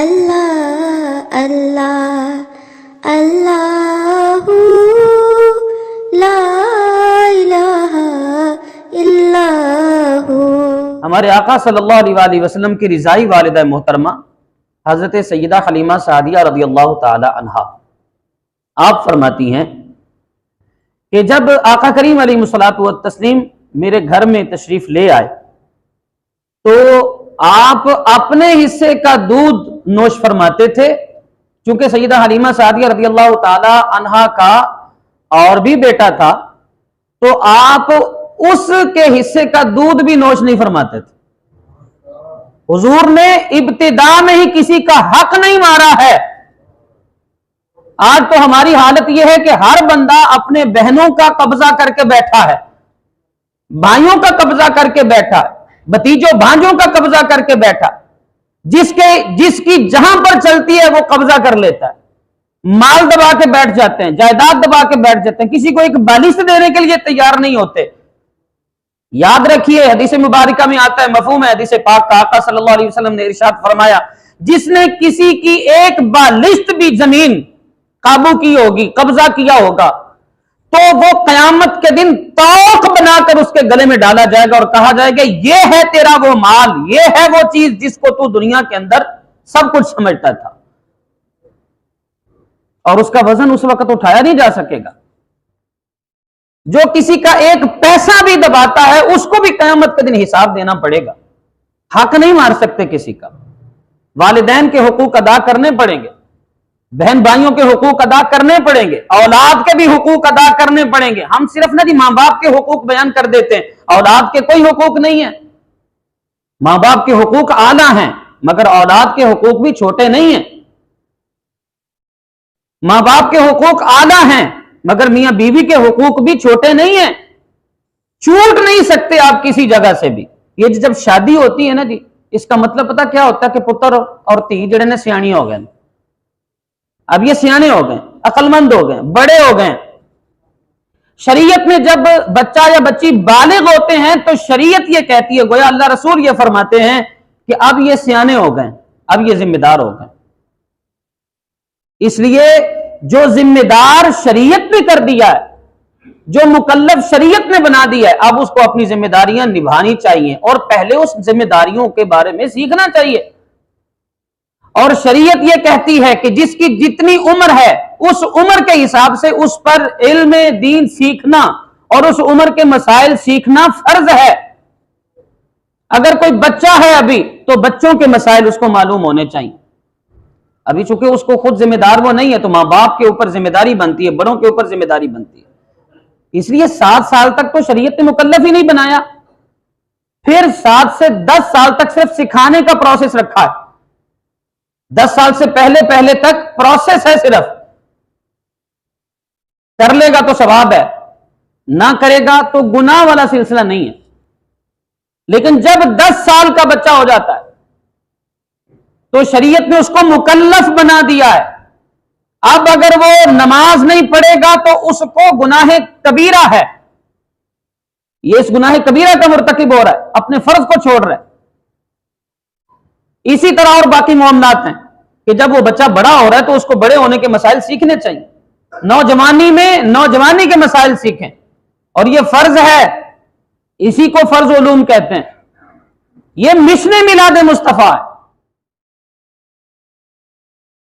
اللہ اللہ اللہ لا الہ الا ہو۔ ہمارے آقا صلی اللہ علیہ وآلہ وسلم کی رضائی والدہ محترمہ حضرت سیدہ حلیمہ سعدیہ رضی اللہ تعالی عنہا آپ فرماتی ہیں کہ جب آقا کریم علیہ الصلوۃ والتسلیم میرے گھر میں تشریف لے آئے تو آپ اپنے حصے کا دودھ نوش فرماتے تھے، چونکہ سیدہ حلیمہ سعدیہ رضی اللہ تعالی عنہا کا اور بھی بیٹا تھا تو آپ اس کے حصے کا دودھ بھی نوش نہیں فرماتے تھے۔ حضور نے ابتدا میں ہی کسی کا حق نہیں مارا ہے۔ آج تو ہماری حالت یہ ہے کہ ہر بندہ اپنے بہنوں کا قبضہ کر کے بیٹھا ہے، بھائیوں کا قبضہ کر کے بیٹھا ہے، بھتیجوں بھانجوں کا قبضہ کر کے بیٹھا، جس کی جہاں پر چلتی ہے وہ قبضہ کر لیتا ہے، مال دبا کے بیٹھ جاتے ہیں، جائیداد دبا کے بیٹھ جاتے ہیں، کسی کو ایک بالش دینے کے لیے تیار نہیں ہوتے۔ یاد رکھیے حدیث مبارکہ میں آتا ہے، مفہوم ہے حدیث پاک کا، آقا صلی اللہ علیہ وسلم نے ارشاد فرمایا جس نے کسی کی ایک بالشت بھی زمین قابو کی ہوگی، قبضہ کیا ہوگا، تو وہ قیامت کے دن توق بنا کر اس کے گلے میں ڈالا جائے گا اور کہا جائے گا یہ ہے تیرا وہ مال، یہ ہے وہ چیز جس کو تو دنیا کے اندر سب کچھ سمجھتا تھا، اور اس کا وزن اس وقت اٹھایا نہیں جا سکے گا۔ جو کسی کا ایک پیسہ بھی دباتا ہے اس کو بھی قیامت کے دن حساب دینا پڑے گا۔ حق نہیں مار سکتے کسی کا، والدین کے حقوق ادا کرنے پڑیں گے، بہن بھائیوں کے حقوق ادا کرنے پڑیں گے، اولاد کے بھی حقوق ادا کرنے پڑیں گے۔ ہم صرف نہ ماں باپ کے حقوق بیان کر دیتے ہیں، اولاد کے کوئی حقوق نہیں ہیں۔ ماں باپ کے حقوق اعلیٰ ہیں مگر اولاد کے حقوق بھی چھوٹے نہیں ہیں۔ ماں باپ کے حقوق اعلیٰ ہیں مگر میاں بیوی کے حقوق بھی چھوٹے نہیں ہیں۔ چھوٹ نہیں سکتے آپ کسی جگہ سے بھی۔ یہ جب شادی ہوتی ہے نا جی، اس کا مطلب پتا کیا ہوتا ہے کہ پتر اور دھی جڑے نے سیانی ہو گئے، اب یہ سیانے ہو گئے، عقل مند ہو گئے، بڑے ہو گئے۔ شریعت میں جب بچہ یا بچی بالغ ہوتے ہیں تو شریعت یہ کہتی ہے، گویا اللہ رسول یہ فرماتے ہیں کہ اب یہ سیانے ہو گئے، اب یہ ذمہ دار ہو گئے۔ اس لیے جو ذمہ دار شریعت نے کر دیا ہے، جو مکلف شریعت نے بنا دیا ہے، اب اس کو اپنی ذمہ داریاں نبھانی چاہیے اور پہلے اس ذمہ داریوں کے بارے میں سیکھنا چاہیے۔ اور شریعت یہ کہتی ہے کہ جس کی جتنی عمر ہے اس عمر کے حساب سے اس پر علم دین سیکھنا اور اس عمر کے مسائل سیکھنا فرض ہے۔ اگر کوئی بچہ ہے ابھی تو بچوں کے مسائل اس کو معلوم ہونے چاہیے۔ ابھی چونکہ اس کو خود ذمہ دار وہ نہیں ہے تو ماں باپ کے اوپر ذمہ داری بنتی ہے، بڑوں کے اوپر ذمہ داری بنتی ہے۔ اس لیے 7 سال تک تو شریعت نے مکلف ہی نہیں بنایا، پھر 7 سے 10 سال تک صرف سکھانے کا پروسیس رکھا ہے۔ 10 سال سے پہلے تک پروسیس ہے، صرف کر لے گا تو ثواب ہے، نہ کرے گا تو گناہ والا سلسلہ نہیں ہے۔ لیکن جب 10 سال کا بچہ ہو جاتا ہے تو شریعت نے اس کو مکلف بنا دیا ہے۔ اب اگر وہ نماز نہیں پڑھے گا تو اس کو گناہ کبیرہ ہے، یہ اس گناہ کبیرہ کا مرتکب ہو رہا ہے، اپنے فرض کو چھوڑ رہا ہے۔ اسی طرح اور باقی معاملات ہیں کہ جب وہ بچہ بڑا ہو رہا ہے تو اس کو بڑے ہونے کے مسائل سیکھنے چاہیے، نوجوانی میں نوجوانی کے مسائل سیکھیں، اور یہ فرض ہے، اسی کو فرض علوم کہتے ہیں۔ یہ مشن میلاد مصطفیٰ ہے۔